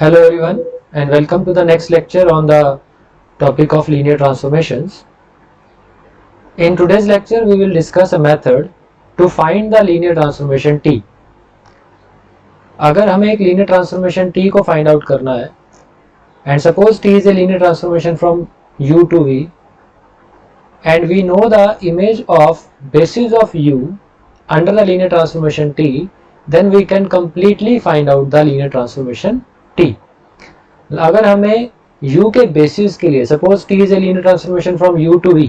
Hello everyone and welcome to the next lecture on the topic of linear transformations. In today's lecture we will discuss a method to find the linear transformation T. अगर हमें एक linear transformation T को find out करना है and suppose T is a linear transformation from U to V and we know the image of basis of U under the linear transformation T, then we can completely find out the linear transformation T. अगर हमें u के basis के लिए suppose t is a linear transformation from u to v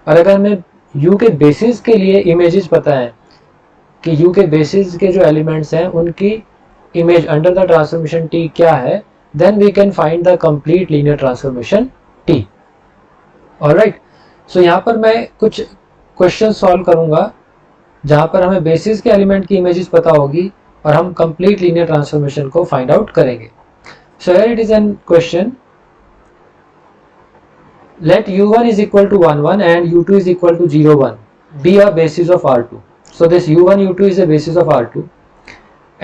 और अगर हमें u के basis के लिए इमेजेस पता है कि u के बेसिस के जो एलिमेंट्स हैं उनकी image under the transformation t क्या है, then we can find the complete linear transformation t. All right, so यहाँ पर मैं कुछ क्वेश्चन सॉल्व करूँगा जहाँ पर हमें बेसिस के एलिमेंट की इमेजेस पता होगी और हम कंप्लीट लीनियर ट्रांसफॉर्मेशन को फाइंड आउट करेंगे. So here it is an question. Let u1 is equal to 1 1 and u2 is equal to 0 1 be a basis of R2. So this u1 u2 is a basis of R2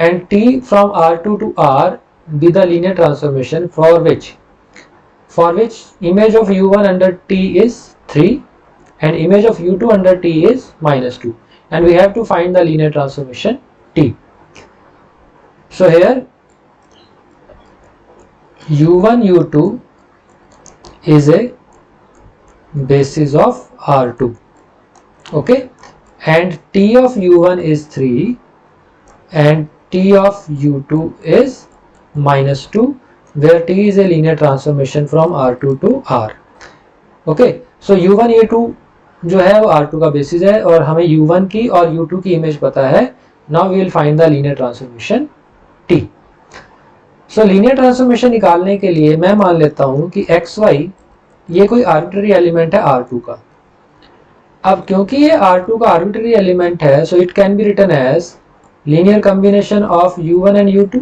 and t from R2 to R be the linear transformation for which image of u1 under t is 3 and image of u2 under t is -2 and we have to find the linear transformation t. So here u1 u2 is a basis of R2, okay, and t of u1 is 3 and t of u2 is -2 where t is a linear transformation from R2 to R. okay, so u1 u2 जो है वो R2 का basis है और हमें u1 की और u2 की इमेज पता है. Now we will find the linear transformation t. So linear transformation निकालने के लिए मैं मान लेता हूं कि एक्स वाई ये कोई आर्बिट्ररी एलिमेंट है R2 का. अब क्योंकि ये R2 का आर्बिट्ररी एलिमेंट है, so it can be written as linear combination of u1 and u2.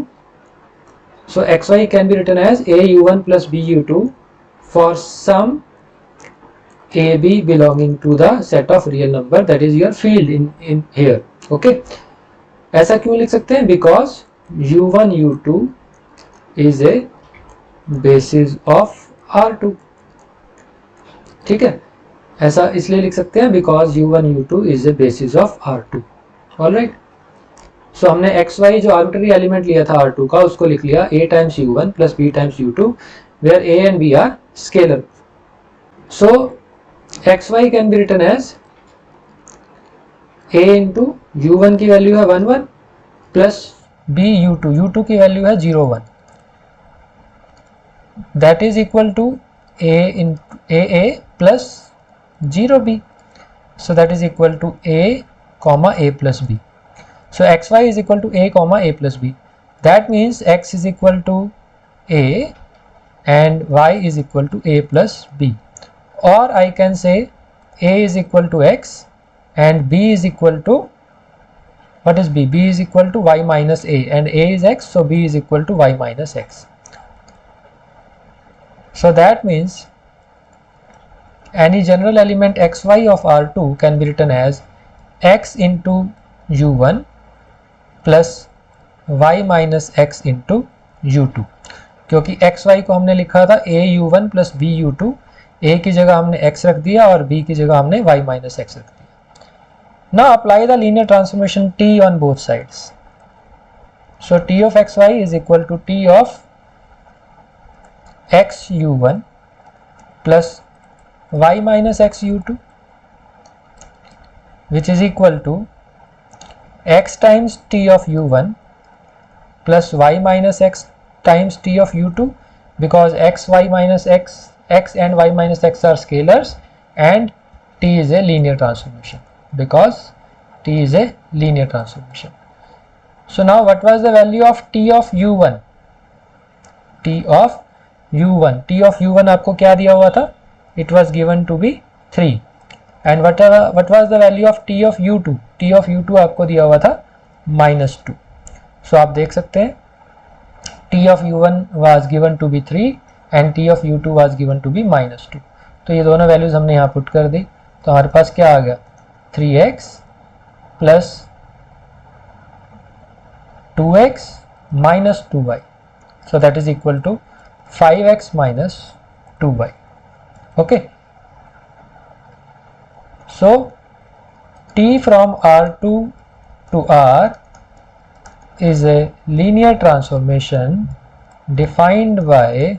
So x y can be written as a u1 plus b u2 for some a b belonging to the set of real number that is your field in here. okay, ऐसा क्यों लिख सकते हैं? Because u1 u2 is a basis of R2. ठीक है, ऐसा इसलिए लिख सकते हैं because u1 u2 is a basis of R2. All right, so हमने xy जो आर्बिट्ररी एलिमेंट लिया था R2 का उसको लिख लिया a times u1 plus b times u2 where a and b are scalar. so xy can be written as a into u1 की value है 1 1 plus b u2 की वैल्यू है 0 1. that is equal to a into a plus 0b. so that is equal to a comma a plus b. so xy is equal to a comma a plus b. that means x is equal to a and y is equal to a plus b, or I can say a is equal to x and b is equal to what is b? b is equal to y minus a and a is x, so b is equal to y minus x. So that means any general element xy of R2 can be written as x into u1 plus y minus x into u2. क्योंकि xy को हमने लिखा था a u1 plus b u2, a की जगह हमने x रख दिया और b की जगह हमने y minus x रख दिया. Now apply the linear transformation t on both sides. So t of xy is equal to t of x u1 plus y minus x u2 which is equal to x times t of u1 plus y minus x times t of u2 because x and y minus x are scalars and t is a linear transformation because t is a linear transformation. So now what was the value of t of u1? t of u1 आपको क्या दिया हुआ था? it was given to be 3 and what was the value of t of u2? t of u2 आपको दिया हुआ था -2. so आप देख सकते हैं t of u1 was given to be 3 and t of u2 was given to be -2. तो ये दोनों वैल्यूज हमने यहाँ पुट कर दी तो हमारे पास क्या आ गया? 3x plus 2x minus 2y. so that is equal to 5x minus 2y. Okay, so t from R2 to R is a linear transformation defined by,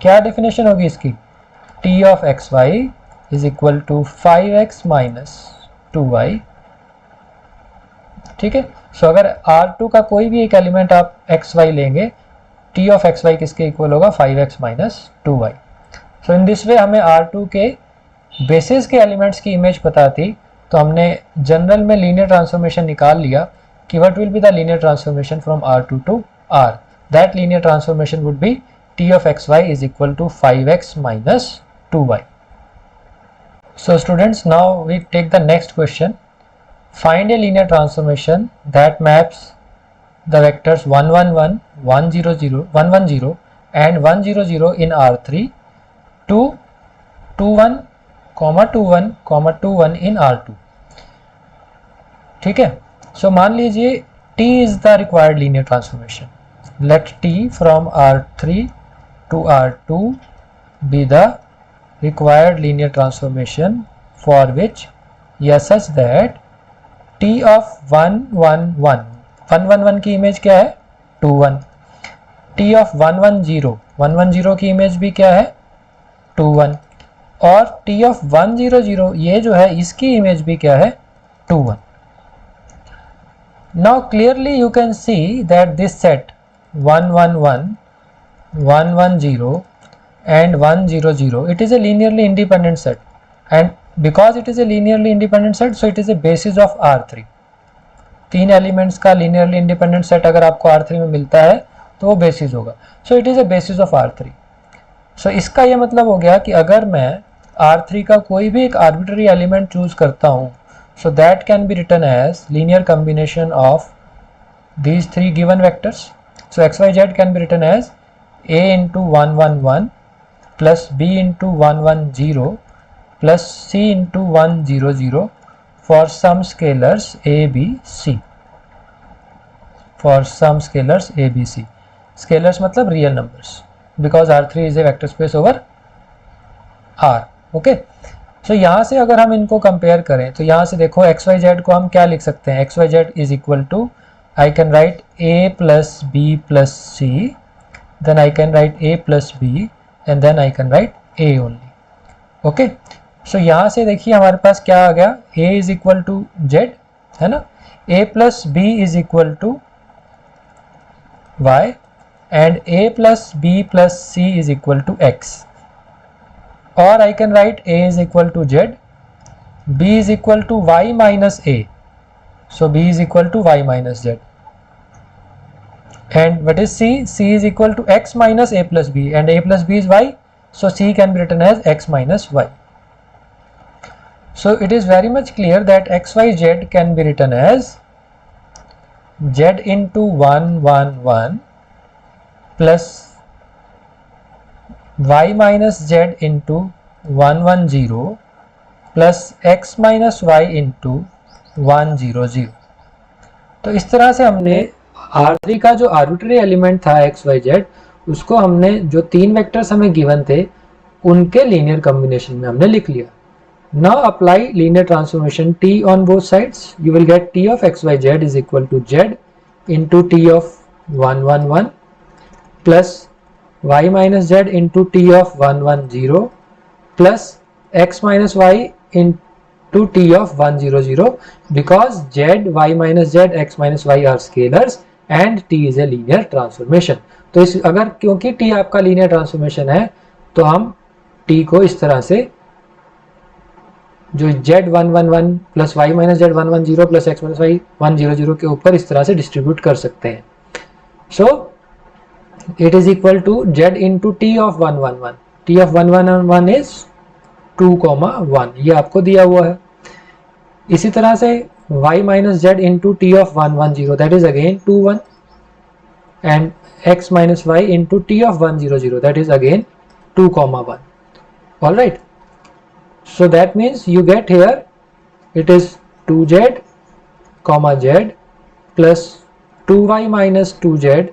क्या definition होगी इसकी, t of xy is equal to 5x minus 2y. ठीक है, सो अगर R2 का कोई भी एक एलिमेंट आप xy लेंगे, t of xy किसके इक्वल होगा, 5x minus 2y. So in this way हमें R2 के बेसिस के एलिमेंट्स की इमेज पता थी, तो हमने जनरल में लीनियर ट्रांसफॉर्मेशन निकाल लिया कि what will be the linear transformation from R2 to R. That linear transformation would be t of xy is equal to 5x minus 2y. So students, now we take the next question. Find a linear transformation that maps the vectors 1 1 1, 1 0 0, 1 1 0 and 1 0 0 in R3 to 2 1, 2 1, 2 1 in R2. ठीक है, सो मान लीजिए T is the required linear transformation. Let T from R3 to R2 be the required linear transformation for which such that t of 1 1 1, 1 1 1 की image क्या है, 2 1. t of 1 1 0, 1 1 0 की image भी क्या है, 2 1. और t of 1 0 0 ये जो है इसकी इमेज भी क्या है, 2 1. Now clearly you can see that this set 1 1 1, 1 1 0 and 1 0 0, it is a linearly independent set, and because it is a linearly independent set, so it is a basis of R3. तीन elements का linearly independent set अगर आपको R3 में मिलता है तो वो basis होगा, so it is a basis of R3. so इसका ये मतलब हो गया कि अगर मैं R3 का कोई भी एक arbitrary element चूज करता हूँ, so that can be written as linear combination of these three given vectors. so x y z can be written as a into 1 1 1 plus b into 1 1 0 plus c into 1 0 0 for some scalars a b c. for some scalars a b c. scalars मतलब real numbers, because R3 is a vector space over R. Okay, so यहाँ से अगर हम इनको compare करें तो यहाँ से देखो x y z को हम क्या लिख सकते हैं, x y z is equal to, I can write a plus b plus c, then I can write a plus b and then I can write a only. Okay, so यहाँ से देखिए हमारे पास क्या आ गया, a is equal to z है ना, a plus b is equal to y and a plus b plus c is equal to x. or I can write a is equal to z, b is equal to y minus a, so b is equal to y minus z, and what is c, c is equal to x minus a plus b, and a plus b is y, so c can be written as x minus y. so it is very much clear that x y z can be written as z into 1 1 1 plus y minus z into 1 1 0 plus x minus y into 1 0 0. तो इस तरह से हमने R3 का जो arbitrary element था x y z, उसको हमने जो तीन वेक्टर्स हमें गिवन थे उनके लीनियर कॉम्बिनेशन में हमने लिख लिया. Now apply linear transformation t on both sides, you will get t of x y z is equal to z into t of 1 1 1 plus y minus z into t of 1 1 0 plus x minus y into t of 1 0 0, because z, y minus z, x minus y are scalars and t is a linear transformation. तो इस अगर क्योंकि t आपका linear transformation है तो हम t को इस तरह से जो z 1 1 1 plus y minus z 1 1 0 plus x minus y 1 0 0 के ऊपर इस तरह से डिस्ट्रीब्यूट कर सकते हैं. so it is equal to z into t of 1 1 1. t of 1 1 1 is 2, 1, ये आपको दिया हुआ है. इसी तरह से y minus z into t of 1 1 0, that is again 2 1, and x minus y into t of 1 0 0, that is again 2, 1. all right, so that means you get here it is 2z, z plus 2y minus 2z,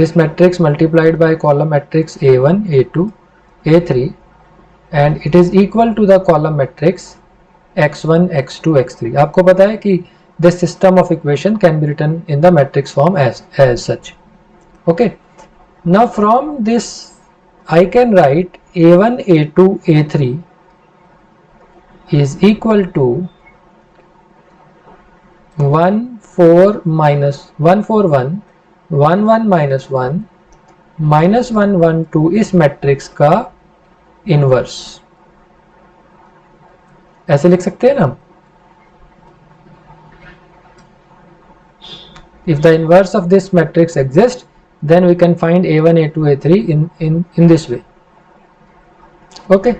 this matrix multiplied by column matrix A1, A2, A3 and it is equal to the column matrix x1, x2, x3. आपको पता है कि this system of equation can be written in the matrix form as such. Okay. Now from this I can write A1, A2, A3 is equal to 1, 4 minus 1, 4, 1, 1, 1 minus 1, minus 1, 1, 2 इस matrix का inverse. ऐसे लिख सकते हैं ना. If the inverse of this matrix exists, then we can find A1, A2, A3 in this way. Okay.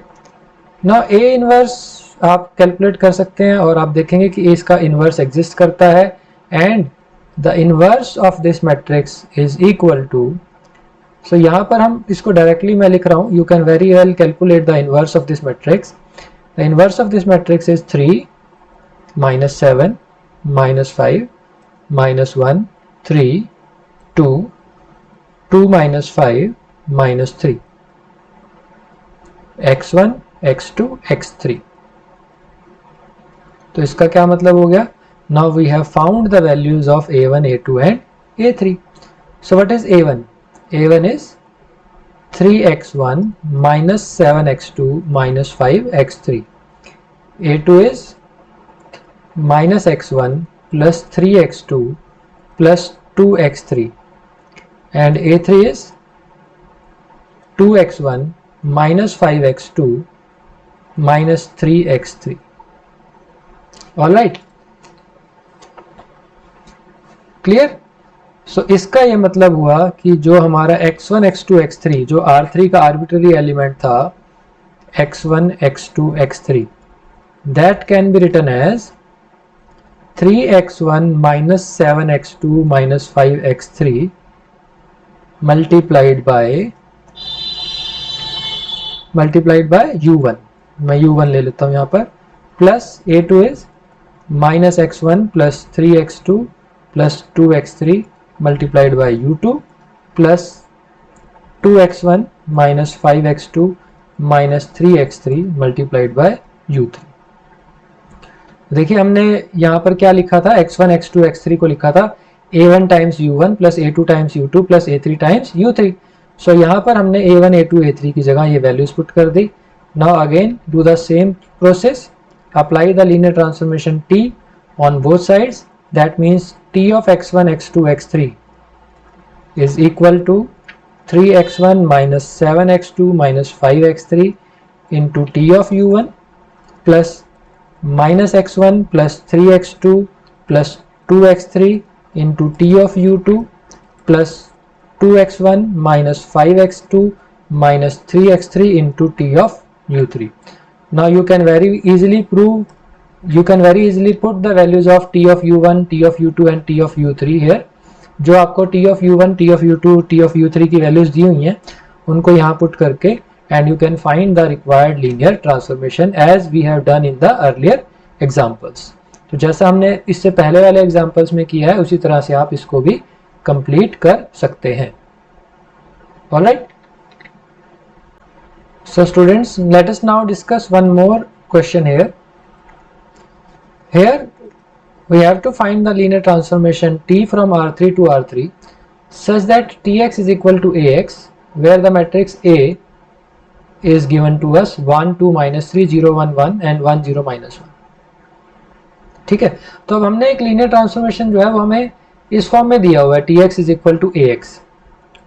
Now A inverse आप calculate कर सकते हैं और आप देखेंगे कि A इसका इनवर्स एग्जिस्ट करता है and the inverse of this matrix is equal to. So यहाँ पर हम इसको डायरेक्टली मैं लिख रहा हूँ. You can very well calculate the inverse of this matrix. The inverse of this matrix is 3 minus 7 minus 5 minus 1 3 2 2 minus 5 minus 3 x1 x2 x3. तो इसका क्या मतलब हो गया. Now we have found the values of A1, A2 and A3. So what is A1? A1 is 3x1 minus 7x2 minus 5x3. A2 is minus x1 plus 3x2 plus 2x3 and A3 is 2x1 minus 5x2 minus 3x3. All right, clear. So इसका ये मतलब हुआ कि जो हमारा x1, x2, x3 जो R3 का arbitrary element था x1, x2, x3 that can be written as 3x1 minus 7x2 minus 5x3 multiplied by u1. मैं u1 ले लेता हूँ यहाँ पर. Plus A2 is minus x1 plus 3x2 plus 2x3 multiplied by u2 plus 2x1 minus 5x2 minus 3x3 multiplied by u3. देखिए हमने यहाँ पर क्या लिखा था. x1, x2, x3 को लिखा था a1 times u1 plus a2 times u2 plus a3 times u3. सो यहाँ पर हमने a1, a2, a3 की जगह ये वैल्यूज पुट कर दी. Now again do the same process. Apply the linear transformation T on both sides. That means T of x1, x2, x3 is equal to 3x1 minus 7x2 minus 5x3 into T of u1 plus minus x1 plus 3x2 plus 2x3 into T of u2 plus 2x1 minus 5x2 minus 3x3 into T of u3. Now you can very easily put the values of T of u1, T of u2 and T of u3 here. जो आपको T of u1, T of u2, T of u3 की values दी हुई हैं उनको यहाँ put करके and you can find the required linear transformation as we have done in the earlier examples. तो जैसा हमने इससे पहले वाले एग्जाम्पल्स में किया है उसी तरह से आप इसको भी कंप्लीट कर सकते हैं. Alright. So students, let us now discuss one more question here. Here we have to find the linear transformation T from R3 to R3 such that Tx is equal to Ax where the matrix A is given to us 1 2 minus 3 0 1 1 and 1 0 minus 1. ठीक है. तो अब हमने एक linear transformation जो है वो हमें इस फॉर्म में दिया हुआ है Tx is equal to Ax.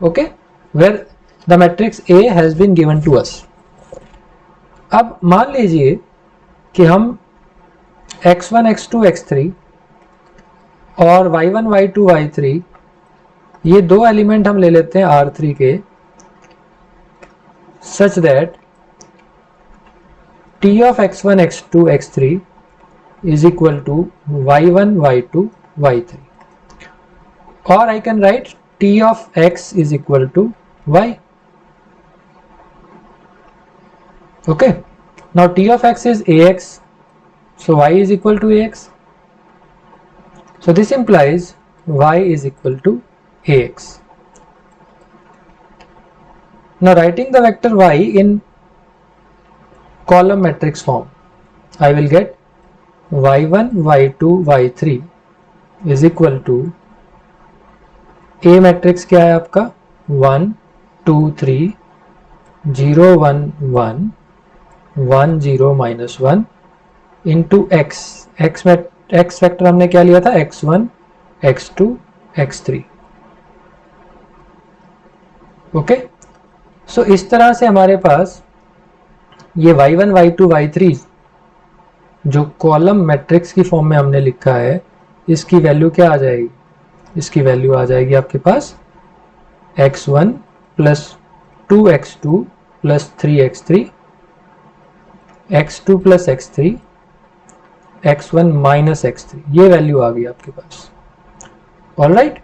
Okay, where the matrix A has been given to us. अब मान लीजिए कि हम x1, x2, x3 और y1, y2, y3 ये दो एलिमेंट हम ले लेते हैं R3 के such that T of x1, x2, x3 is equal to y1, y2, y3. Or I can write T of x is equal to y. Okay, now T of x is Ax, so y is equal to Ax. So this implies y is equal to Ax. Now writing the vector y in column matrix form, I will get y1, y2, y3 is equal to A matrix क्या है आपका 1, 2, 3, 0, 1, 1, 1, 0, -1 into x vector हमने क्या लिया था x1, x2, x3. Okay, सो इस तरह से हमारे पास ये y1, y2, y3 जो कॉलम मैट्रिक्स की फॉर्म में हमने लिखा है, इसकी वैल्यू क्या आ जाएगी? इसकी वैल्यू आ जाएगी आपके पास x1 plus 2x2 plus 3x3, x2 plus x3, x1 minus x3. ये वैल्यू आ गई आपके पास. All right,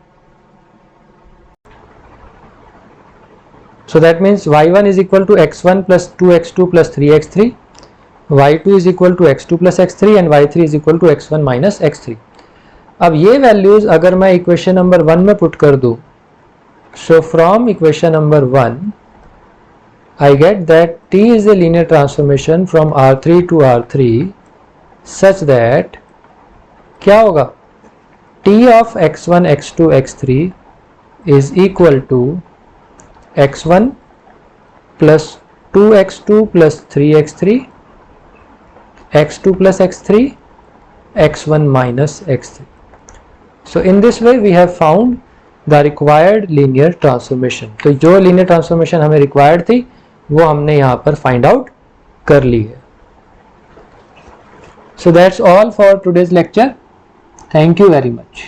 so that means y1 is equal to x1 plus 2x2 plus 3x3, y2 is equal to x2 plus x3 and y3 is equal to x1 minus x3. अब ये values अगर मैं equation number 1 में put कर दूं, so from equation number 1 I get that T is a linear transformation from R3 to R3 such that क्या होगा? T of x1, x2, x3 is equal to x1 plus 2x2 plus 3x3, x2 plus x3, x1 minus x3. So in this way we have found the required linear transformation. तो जो linear transformation हमें required थी वो हमने यहाँ पर find out कर ली है. So that's all for today's lecture. Thank you very much.